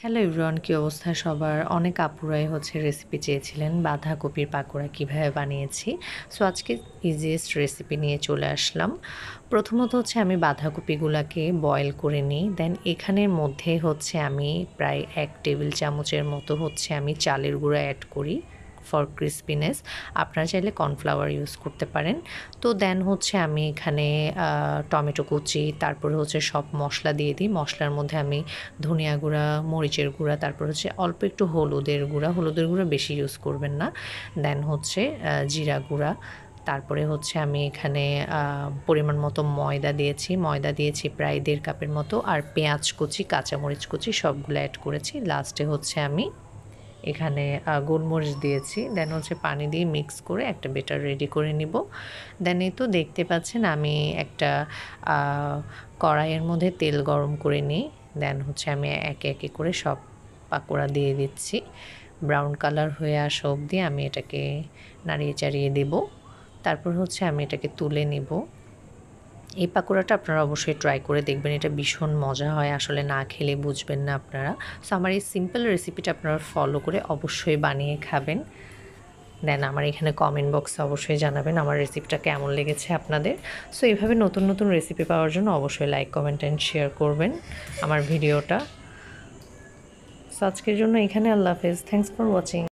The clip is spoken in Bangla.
হ্যালো এভরিওয়ান, কী অবস্থা সবার? অনেক আপুরাই রেসিপি চেয়েছিলেন বাঁধাকপির পাকোড়া কীভাবে বানিয়েছি। সো আজকে ইজিয়েস্ট রেসিপি নিয়ে চলে আসলাম। প্রথমত আমি বাঁধাকপিগুলাকে বয়েল করে নিই। দেন এখানের মধ্যে আমি প্রায় 1 টেবিল চামচের মতো আমি চালের গুঁড়া অ্যাড করি ফর ক্রিস্পিনেস। আপনারা চাইলে কর্নফ্লাওয়ার ইউজ করতে পারেন। তো দেন আমি এখানে টমেটো কুচি, তারপরে সব মশলা দিয়ে দিই। মশলার মধ্যে আমি ধনিয়া গুঁড়া, মরিচের গুঁড়া, তারপর অল্প একটু হলুদের গুঁড়া বেশি ইউজ করবেন না। দেন জিরা গুঁড়া, তারপরে আমি এখানে পরিমাণ মতো ময়দা দিয়েছি প্রায় 1.5 কাপের মতো, আর পেঁয়াজ কুচি, কাঁচামরিচ কুচি সবগুলো অ্যাড করেছি। লাস্টে আমি এখানে গোলমরিচ দিয়েছি। দেন পানি দিয়ে মিক্স করে একটা বেটার রেডি করে নিব। দেন এই তো দেখতে পাচ্ছেন আমি একটা কড়াইয়ের মধ্যে তেল গরম করে নিই। দেন আমি একে একে করে সব পাকোড়া দিয়ে দিচ্ছি। ব্রাউন কালার হয়ে আসা অবধি আমি এটাকে নাড়িয়ে চাড়িয়ে দেব। তারপর আমি এটাকে তুলে নিব। এই পাকোড়াটা আপনারা অবশ্যই ট্রাই করে দেখবেন, এটা ভীষণ মজা হয়, আসলে না খেলে বুঝবেন না আপনারা। সো আমার এই সিম্পল রেসিপিটা আপনারা ফলো করে অবশ্যই বানিয়ে খাবেন। দেন আমার এখানে কমেন্ট বক্সে অবশ্যই জানাবেন আমার রেসিপিটা কেমন লেগেছে আপনাদের। সো এইভাবে নতুন নতুন রেসিপি পাওয়ার জন্য অবশ্যই লাইক, কমেন্ট অ্যান্ড শেয়ার করবেন আমার ভিডিওটা। সো আজকের জন্য এখানে আল্লাহ হাফেজ। Thanks for watching.